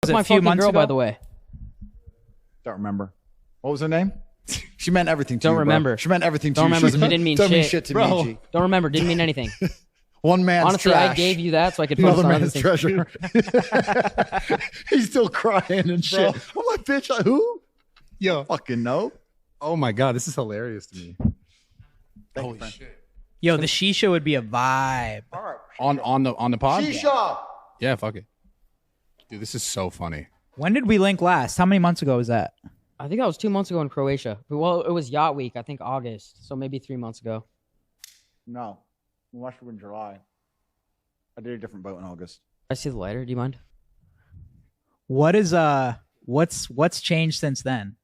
was my few months ago, by the way. Don't remember. What was her name? She meant everything to you. Don't remember. Bro. She meant everything to Don't you. remember because it didn't mean Don't shit. mean shit to me, G. Don't remember. Didn't mean anything. One man's Honestly, trash. I gave you that so I could focus Another on other man's things. treasure. He's still crying and shit. I'm like, bitch, who? Yo. Fucking no. Oh my God, this is hilarious to me. Holy shit. Yo, the shisha would be a vibe. On the pod? Shisha. Yeah, fuck it. Dude, this is so funny. When did we link last? How many months ago was that? I think that was 2 months ago in Croatia. Well, it was Yacht Week. I think August. So maybe 3 months ago. No. We watched it in July. I did a different boat in August. I see the lighter. Do you mind? What is what's changed since then?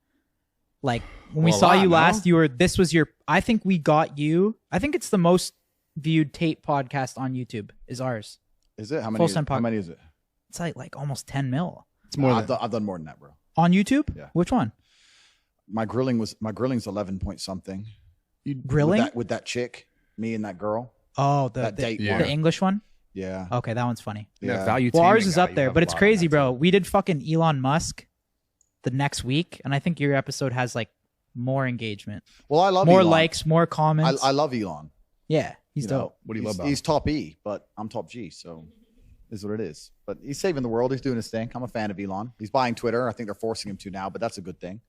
Like when we Well, a saw lot, you no? last, this was your. I think we got you. I think it's the most viewed Tate podcast on YouTube is ours. Is it? How many? Full-time How many is it? It's like almost 10 mil It's more I've than done more than that, bro. on YouTube. Yeah. Which one? My grilling's 11 point something. Grilling? with that chick, me and that girl. Oh, That date Yeah. the English one. Yeah. Okay, that one's funny. yeah. value. Well, ours taming is guy, up you there, have but a it's lot on crazy, that, bro. too. We did fucking Elon Musk the next week, and I think your episode has like more engagement, Well, I love more Elon. likes, more comments. I love Elon. Yeah, he's You know, dope. What do you love about He's top E, but I'm top G, so is what it is. But he's saving the world. He's doing his thing. I'm a fan of Elon. He's buying Twitter. I think they're forcing him to now, but that's a good thing.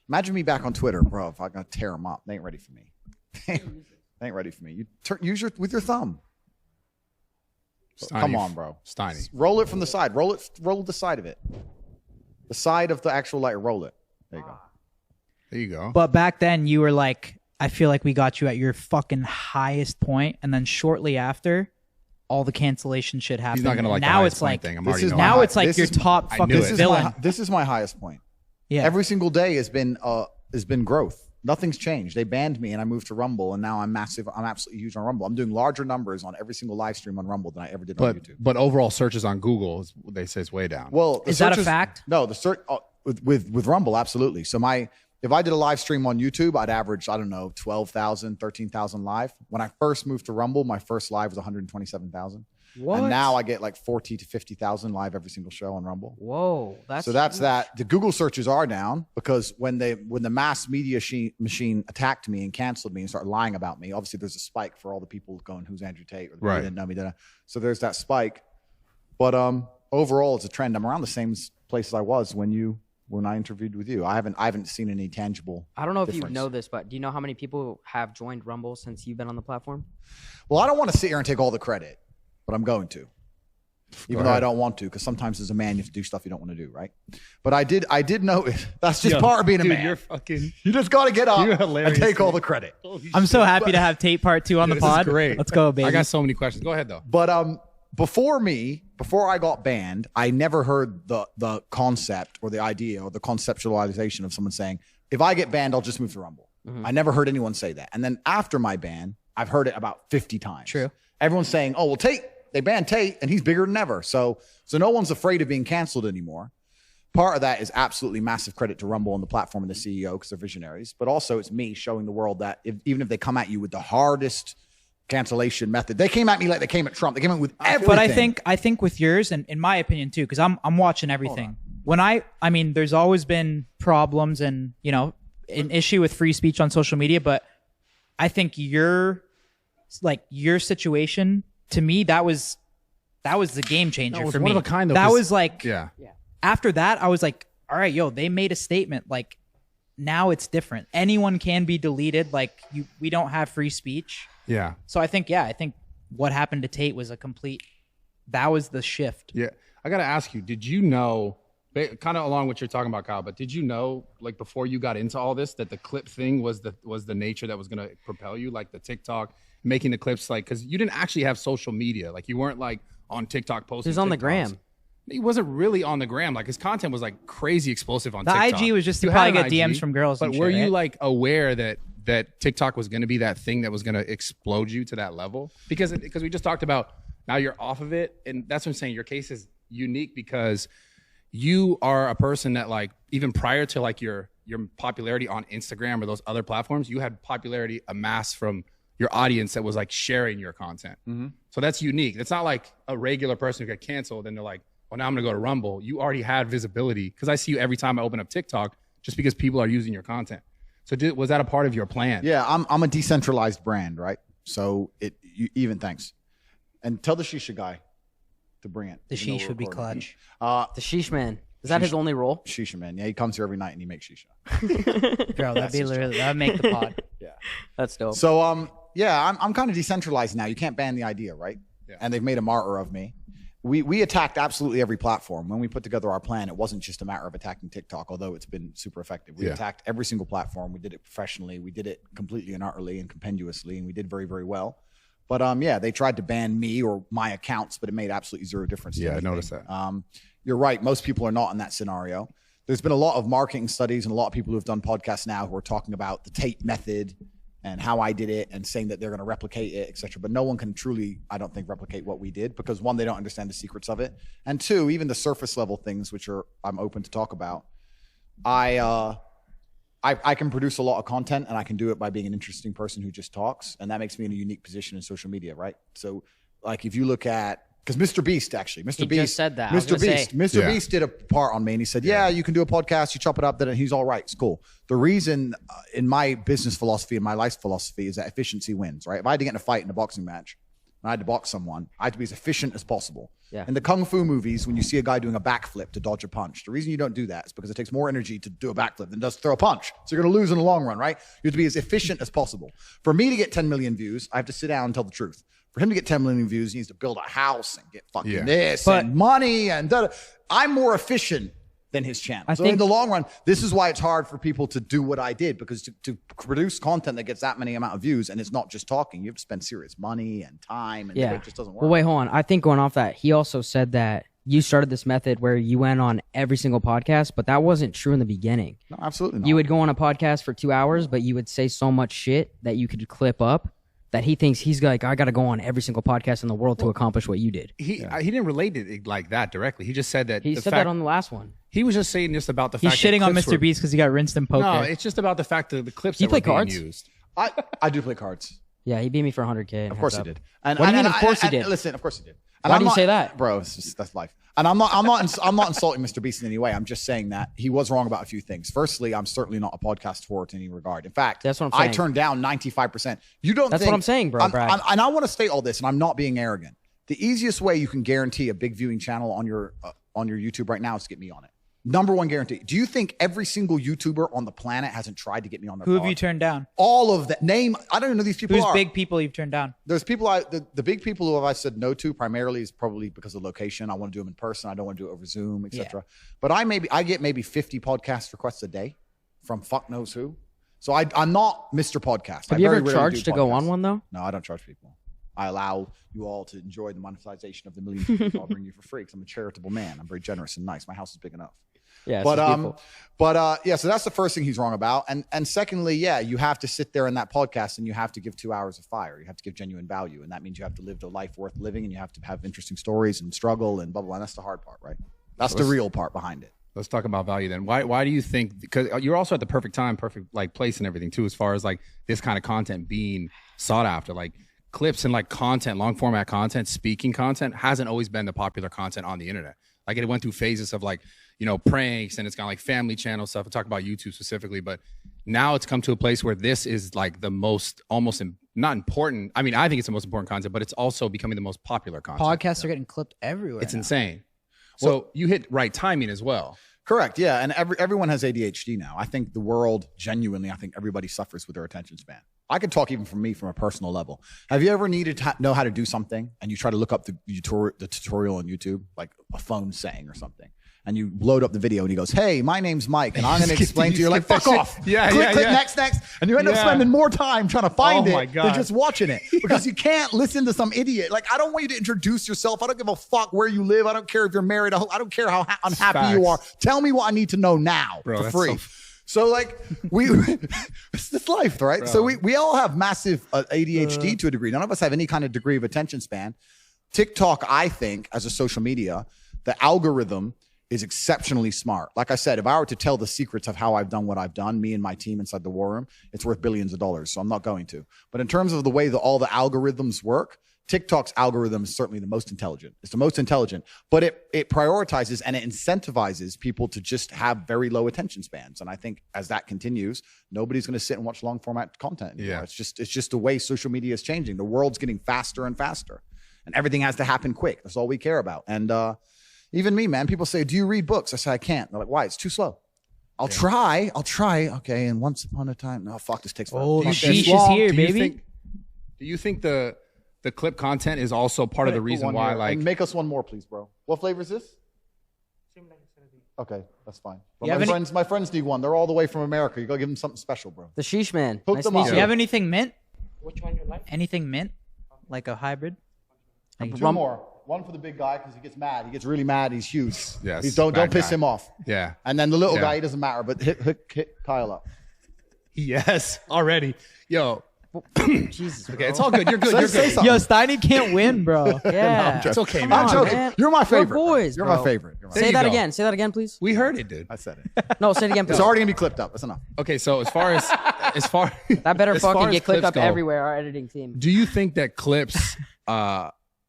Imagine me back on Twitter, bro. If I'm gonna tear him up, they ain't ready for me. They ain't ready for me. You use with your thumb. Come on, bro. It's tiny. Roll it from the side. Roll the side of it. The side of the actual lighter. Roll it. There you go. There you go. But back then, you were like, I feel like we got you at your fucking highest point, and then shortly after, all the cancellation shit happened. He's not gonna like now the it's highest like point thing. I'm This already is knowing my now high- it's like this your is- top I fucking knew it. villain. This is my highest point. Yeah, Every single day has been growth. Nothing's changed. They banned me and I moved to Rumble, and now I'm massive. I'm absolutely huge on Rumble. I'm doing larger numbers on every single live stream on Rumble than I ever did on YouTube. But overall searches on Google, they say it's way down. Well, the Is that a searches- fact? No, the search with Rumble, absolutely. So if I did a live stream on YouTube, I'd average, I don't know, 12,000, 13,000 live. When I first moved to Rumble, my first live was 127,000. What? And now I get like 40 to 50,000 live every single show on Rumble. Whoa. That's So that's huge. that. The Google searches are down because when the mass media machine attacked me and canceled me and started lying about me, obviously there's a spike for all the people going, "Who's Andrew Tate?" or the people Right. who didn't know me. So there's that spike. But overall, it's a trend. I'm around the same places I was when I interviewed with you. I haven't seen any tangible. I don't know if you difference. know this, but do you know how many people have joined Rumble since you've been on the platform? Well, I don't want to sit here and take all the credit, but I'm going to. Even though I don't want to, because sometimes as a man you have to do stuff you don't want to do, right? But I did know it. That's just part of being a man. You're fucking. You just got to get up You're and hilarious, take all dude. the credit. I'm so happy to have Tate Part 2 on the This is pod. great. Let's go, baby. I got so many questions. Go ahead though. But before I got banned, I never heard the concept or the idea or the conceptualization of someone saying, if I get banned, I'll just move to Rumble. I never heard anyone say that. And then after my ban, I've heard it about 50 times. True. Everyone's saying, oh, well, Tate, they banned Tate and he's bigger than ever. So no one's afraid of being canceled anymore. Part of that is absolutely massive credit to Rumble and the platform and the CEO because they're visionaries. But also it's me showing the world that even if they come at you with the hardest cancellation method, they came at me like they came at Trump. They came at with everything. But I think with yours, and in my opinion too, because I'm watching everything. When I mean, there's always been problems and an issue with free speech on social media, but I think your situation to me that was the game changer No, it was for one me. of a kind, though, that 'cause- was like Yeah. after that I was like, all right, yo, they made a statement. Like now it's different. Anyone can be deleted. Like we don't have free speech. Yeah. So I think what happened to Tate was that was the shift. Yeah. I got to ask you, did you know, kind of along what you're talking about, Kyle, but did you know, like before you got into all this, that the clip thing was the nature that was going to propel you, like the TikTok, making the clips, like, because you didn't actually have social media. Like you weren't like on TikTok posting. He was on the TikToks. gram. He wasn't really on the gram. Like his content was like crazy explosive on The TikTok. IG was just to You probably had get an DMs from girls. But and were shit, you right? like aware that TikTok was going to be that thing that was going to explode you to that level? Because we just talked about now you're off of it, and that's what I'm saying. Your case is unique because you are a person that like even prior to like your popularity on Instagram or those other platforms, you had popularity amassed from your audience that was like sharing your content. So that's unique. It's not like a regular person who got canceled and they're like, well, now I'm going to go to Rumble. You already had visibility because I see you every time I open up TikTok just because people are using your content. So was that a part of your plan? Yeah, I'm a decentralized brand, right? So even thanks. And tell the Shisha guy to bring it. The sheesh would be clutch. The sheesh man. Is that his only role? Shisha man. Yeah, he comes here every night and he makes shisha. Bro, that'd make the pod. Yeah. That's dope. So yeah, I'm kind of decentralized now. You can't ban the idea, right? Yeah. And they've made a martyr of me. We attacked absolutely every platform. When we put together our plan, it wasn't just a matter of attacking TikTok, although it's been super effective. We attacked every single platform. We did it professionally. We did it completely and utterly and compendiously, and we did very, very well. But yeah, they tried to ban me or my accounts, but it made absolutely zero difference. Yeah, I noticed that. You're right. Most people are not in that scenario. There's been a lot of marketing studies and a lot of people who have done podcasts now who are talking about the Tate method and how I did it and saying that they're going to replicate it, et cetera. But no one can truly, I don't think, replicate what we did because one, they don't understand the secrets of it. And two, even the surface level things, which I'm open to talk about. I can produce a lot of content and I can do it by being an interesting person who just talks. And that makes me in a unique position in social media, right? So like if you look at, because Mr. Beast actually, Mr. Beast just said that. Mr. Beast did a part on me and he said, yeah, you can do a podcast, you chop it up, then he's all right, it's cool. The reason in my business philosophy and my life philosophy is that efficiency wins, right? If I had to get in a fight in a boxing match, and I had to box someone, I had to be as efficient as possible. Yeah. In the Kung Fu movies, when you see a guy doing a backflip to dodge a punch, the reason you don't do that is because it takes more energy to do a backflip than it does to throw a punch. So you're going to lose in the long run, right? You have to be as efficient as possible. For me to get 10 million views, I have to sit down and tell the truth. For him to get 10 million views, he needs to build a house and get fucking this and money and da-da. I'm more efficient than his channel. So in the long run, this is why it's hard for people to do what I did, because to produce content that gets that many amount of views and it's not just talking, you have to spend serious money and time and it just doesn't work. Well, wait, hold on. I think going off that, he also said that you started this method where you went on every single podcast, but that wasn't true in the beginning. No, absolutely not. You would go on a podcast for 2 hours, but you would say so much shit that you could clip up that he thinks he's like, I got to go on every single podcast in the world to accomplish what you did. He didn't relate it like that directly. He just said that. He said that on the last one. He was just saying just about the He's fact shitting that on Mr. Beast because he got rinsed in poker. No, it's just about the fact that the clips You that play were being cards? used. I do play cards. Yeah, he beat me for 100K. Of course he did. And, What do you mean, of course he did? Listen, of course he did. And Why I'm do you not- say that? Bro, that's life. And I'm not insulting Mr. Beast in any way. I'm just saying that he was wrong about a few things. Firstly, I'm certainly not a podcast whore in any regard. In fact, That's what I'm saying. I turned down 95%. You don't That's think, what I'm saying, bro, Brad. and I want to state all this, and I'm not being arrogant. The easiest way you can guarantee a big viewing channel on your YouTube right now is to get me on it. Number one guarantee. Do you think every single YouTuber on the planet hasn't tried to get me on their Who have pod? you turned down? All of that. Name. I don't even know who these people Who's are. big people you've turned down? There's people the big people who I said no to primarily is probably because of location. I want to do them in person. I don't want to do it over Zoom, etc. But I get maybe 50 podcast requests a day from fuck knows who. So I'm not Mr. Podcast. Have you ever charged to go on one though? No, I don't charge people. I allow you all to enjoy the monetization of the millions of people I'll bring you for free because I'm a charitable man. I'm very generous and nice. My house is big enough. Yeah, Yeah, so that's the first thing he's wrong about. And secondly, yeah, you have to sit there in that podcast and you have to give 2 hours of fire. You have to give genuine value. And that means you have to live the life worth living and you have to have interesting stories and struggle and blah, blah, blah. And that's the hard part, right? That's the real part behind it. Let's talk about value then. Why do you think, because you're also at the perfect time, perfect like place and everything too, as far as like this kind of content being sought after, like clips and like content, long format content, speaking content hasn't always been the popular content on the internet. Like it went through phases of like, you know, pranks and it's got like family channel stuff. I talk about YouTube specifically, but now it's come to a place where this is like the most not important. I mean, I think it's the most important content, but it's also becoming the most popular content. Podcasts are getting clipped everywhere. It's now. insane. So you hit right timing as well. Correct. Yeah. And everyone has ADHD now. I think the world genuinely, I think everybody suffers with their attention span. I could talk even from me from a personal level. Have you ever needed to know how to do something and you try to look up the tutorial on YouTube, like a phone saying or something, and you load up the video and he goes, hey, my name's Mike and I'm going to explain to you. You're like, fuck off. Click next. And you end up spending more time trying to find it than just watching it because you can't listen to some idiot. Like, I don't want you to introduce yourself. I don't give a fuck where you live. I don't care if you're married. I don't care how unhappy you are. Tell me what I need to know now for free. So like it's this life, right? Bro. So we all have massive ADHD to a degree. None of us have any kind of degree of attention span. TikTok, I think, as a social media, the algorithm is exceptionally smart. Like I said, if I were to tell the secrets of how I've done what I've done, me and my team inside the war room, it's worth billions of dollars. So I'm not going to. But in terms of the way that all the algorithms work, TikTok's algorithm is certainly the most intelligent. It's the most intelligent, but it prioritizes and it incentivizes people to just have very low attention spans. And I think as that continues, nobody's going to sit and watch long format content anymore. Yeah. It's just the way social media is changing. The world's getting faster and faster, and everything has to happen quick. That's all we care about. And even me, man, people say, "Do you read books?" I say, "I can't." They're like, "Why? It's too slow." I'll try. Okay. And once upon a time, no, fuck, this takes forever. Oh, the Do sheesh you- is here, do you baby. think- Do you think the clip content is also part of the Put reason one why, here. like, And make us one more, please, bro. What flavor is this? Okay, that's fine. But You have any- my friends need one. They're all the way from America. You gotta give them something special, bro. The sheesh man. Hook Nice them to meet up. Do you. you have anything mint? Which one you like? Anything mint? Like a hybrid? Two more. One for the big guy because he gets mad. He gets really mad. He's huge. Yes, Don't bad piss guy. him off. yeah, And then the little Yeah. guy, he doesn't matter. But hit Kyle up. yes, already, yo, Jesus. okay, it's all good. You're good. You're Say good. something. Yo, Steiny can't win, bro. Yeah. It's okay, Come man. I'm on, joking. man. You're my We're favorite. boys, You're bro. my favorite. You're my There Say you that go. again. Say that again, please. We heard it, dude. I said it. No, say it again, please. It's already gonna be clipped up. That's enough. Okay, so as far as That better as far fucking as get clipped clips up go, everywhere. Our editing team. Do you think that clips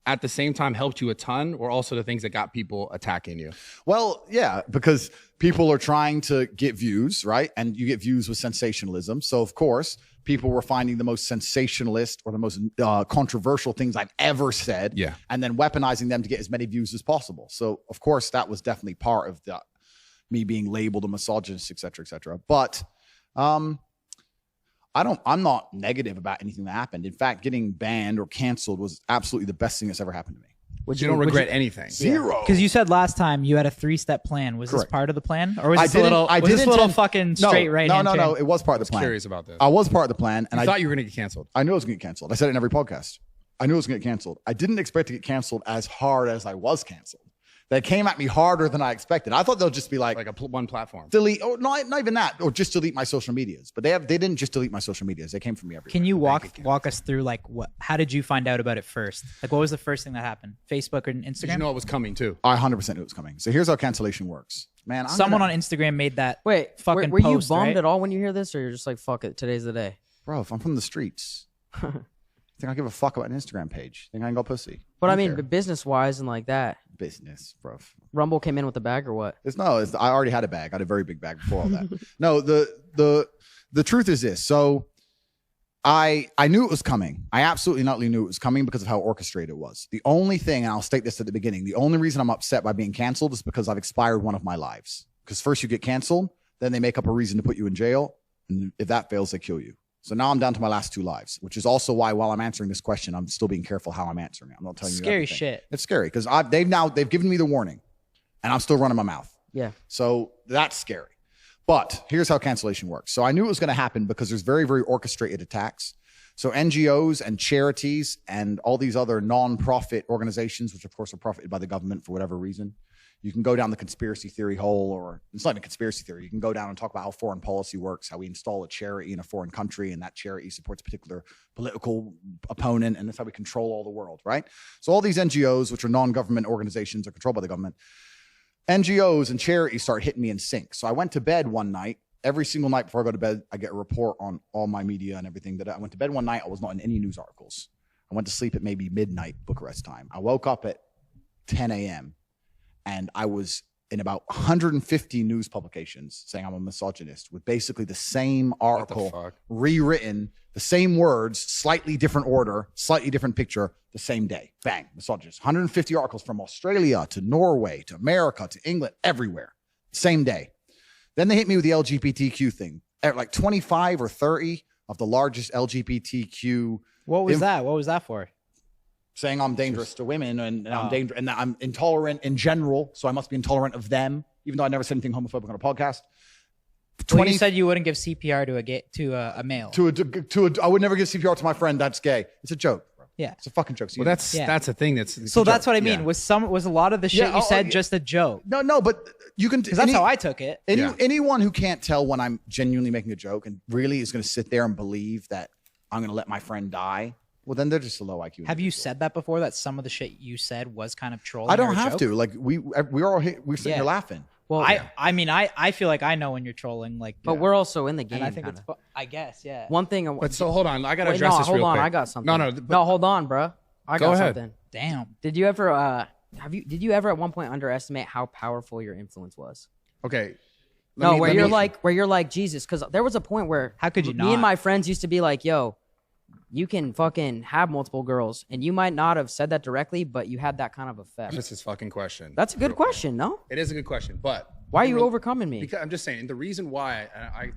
at the same time helped you a ton, or also the things that got people attacking you? Well, yeah, because people are trying to get views, right? And you get views with sensationalism. So, of course, people were finding the most sensationalist or the most controversial things I've ever said, Yeah. and then weaponizing them to get as many views as possible. So, of course, that was definitely part of me being labeled a misogynist, et cetera, et cetera. But I'm not negative about anything that happened. In fact, getting banned or canceled was absolutely the best thing that's ever happened to me. You don't regret anything. Zero. Because you said last time you had a 3-step plan. Was this Correct. part of the plan? Or was I this a didn't- little, I was this didn't a little intend- fucking straight right No, hand no, turn? It was part of the plan. Curious about this. I was part of the plan, and I I thought you were going to get canceled. I knew it was going to get canceled. I said it in every podcast. I knew it was going to get canceled. I didn't expect to get canceled as hard as I was canceled. They came at me harder than I expected. I thought they'll just be like One platform. delete, or not even that, or just delete my social medias. But they didn't just delete my social medias. They came from me everywhere. Can you walk us through like how did you find out about it first? Like what was the first thing that happened? Facebook or Instagram? Did you know it was coming too? I 100% knew it was coming. So here's how cancellation works, man. Someone on Instagram made that. Wait, fucking were you post, bummed right? at all when you hear this, or you're just like, fuck it, today's the day? bro. If I'm from the streets, think I give a fuck about an Instagram page? Think I can go pussy? But I Don't mean, care. business wise and like that, Business, bro. Rumble came in with the bag or what? I already had a bag. I had a very big bag before all that. No, the truth is this. So I knew it was coming. I absolutely not knew it was coming because of how orchestrated it was. The only thing, and I'll state this at the beginning, the only reason I'm upset by being canceled is because I've expired one of my lives. Because first you get canceled, then they make up a reason to put you in jail, and if that fails, they kill you. So now I'm down to my last 2 lives, which is also why while I'm answering this question, I'm still being careful how I'm answering it. I'm not telling you Scary everything. shit. It's scary because they've given me the warning, and I'm still running my mouth. Yeah. So that's scary. But here's how cancellation works. So I knew it was going to happen because there's very, very orchestrated attacks. So NGOs and charities and all these other non-profit organizations, which of course are profited by the government for whatever reason, you can go down the conspiracy theory hole, or it's not even conspiracy theory. You can go down and talk about how foreign policy works, how we install a charity in a foreign country and that charity supports a particular political opponent, and that's how we control all the world, right? So all these NGOs, which are non-government organizations, are controlled by the government. NGOs and charities start hitting me in sync. So I went to bed one night. Every single night before I go to bed, I get a report on all my media and everything. That I went to bed one night, I was not in any news articles. I went to sleep at maybe midnight Bucharest time. I woke up at 10 a.m. and I was in about 150 news publications saying I'm a misogynist with basically the same article fuck? rewritten, the same words, slightly different order, slightly different picture, the same day. Bang, misogynist. 150 articles from Australia to Norway to America to England, everywhere. Same day. Then they hit me with the LGBTQ thing. Like 25 or 30 of the largest LGBTQ What was that? What was that for? saying I'm dangerous to women and I'm dangerous and that I'm intolerant in general, so I must be intolerant of them, even though I never said anything homophobic on a podcast. Well, you said you wouldn't give CPR to a male. I would never give CPR to my friend that's gay. It's a joke, bro. Yeah. It's a fucking joke. Well, that's a thing. So that's what I mean. Yeah. Was a lot of the shit Yeah, you said just a joke? no, but you can. Because that's how I took it. Anyone who can't tell when I'm genuinely making a joke and really is going to sit there and believe that I'm going to let my friend die, well, then they're just a low IQ. Have you said that before? That some of the shit you said was kind of trolling? I don't or a have joke? to. Like we're all we're sitting here laughing. Well, I mean, I feel like I know when you're trolling. Like, but we're also in the game. and I think kinda. I guess, yeah. One thing. But so hold on, I gotta Wait, address no, this hold real on. quick. I got something. No, No, hold on, bro. I Go got ahead. something. Damn. Did you ever did you ever at one point underestimate how powerful your influence was? Okay. Where you're like Jesus, because there was a point where How could you me not? and my friends used to be like, yo, you can fucking have multiple girls, and you might not have said that directly, but you had that kind of effect. That's his fucking question. That's a good question, no? It is a good question, but Why are you overcoming me? Because I'm just saying, the reason why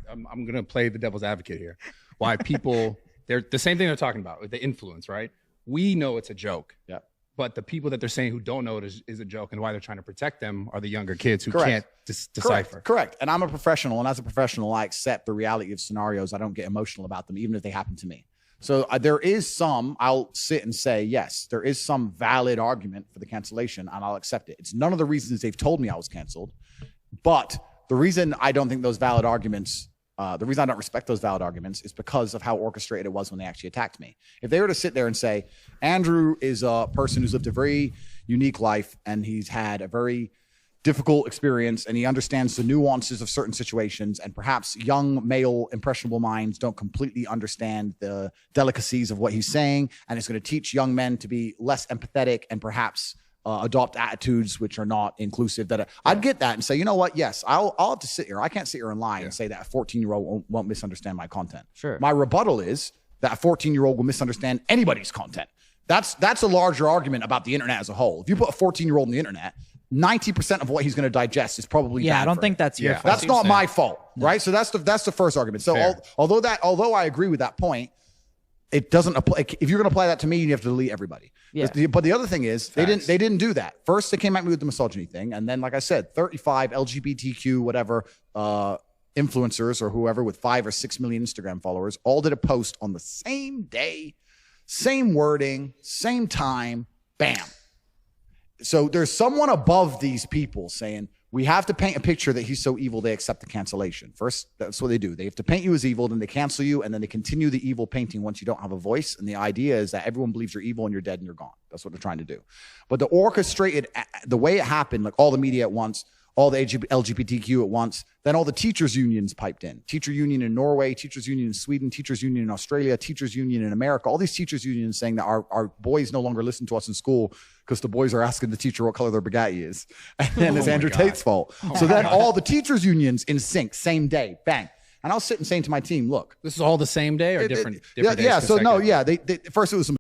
I'm going to play the devil's advocate here, why people they're the same thing they're talking about with the influence, right? We know it's a joke. Yeah. But the people that they're saying who don't know it is a joke, and why they're trying to protect them are the younger kids who Correct. can't decipher. Correct. And I'm a professional, and as a professional, I accept the reality of scenarios. I don't get emotional about them, even if they happen to me. So there is some, I'll sit and say, yes, there is some valid argument for the cancellation, and I'll accept it. It's none of the reasons they've told me I was canceled. But the reason I don't think those valid arguments, the reason I don't respect those valid arguments is because of how orchestrated it was when they actually attacked me. If they were to sit there and say, Andrew is a person who's lived a very unique life and he's had a very difficult experience and he understands the nuances of certain situations, and perhaps young male impressionable minds don't completely understand the delicacies of what he's saying, and it's going to teach young men to be less empathetic and perhaps adopt attitudes which are not inclusive. That I'd get that and say, you know what? Yes, I'll have to sit here. I can't sit here and lie and say that a 14-year-old won't misunderstand my content. Sure. My rebuttal is that a 14-year-old will misunderstand anybody's content. That's a larger argument about the internet as a whole. If you put a 14-year-old on the internet, 90% of what he's going to digest is probably Yeah, bad I don't for think him. that's your fault. That's not my fault, right? So that's the first argument. So Fair. although I agree with that point, it doesn't apply. If you're going to apply that to me, you have to delete everybody. Yeah. But the other thing is, they didn't do that. First, they came at me with the misogyny thing, and then, like I said, 35 LGBTQ whatever influencers or whoever with 5 or 6 million Instagram followers all did a post on the same day, same wording, same time, bam. So there's someone above these people saying, we have to paint a picture that he's so evil they accept the cancellation. First, that's what they do. They have to paint you as evil, then they cancel you, and then they continue the evil painting once you don't have a voice. And the idea is that everyone believes you're evil and you're dead and you're gone. That's what they're trying to do. But the orchestrated, the way it happened, like all the media at once, all the LGBTQ at once, then all the teachers unions piped in. Teacher union in Norway, teachers union in Sweden, teachers union in Australia, teachers union in America, all these teachers unions saying that our boys no longer listen to us in school because the boys are asking the teacher what color their Bugatti is. And then it's Andrew Tate's fault. So then all the teachers unions in sync, same day, bang. And I was sitting saying to my team, look. This is all the same day or different days? Yeah, so no, yeah. They first it was some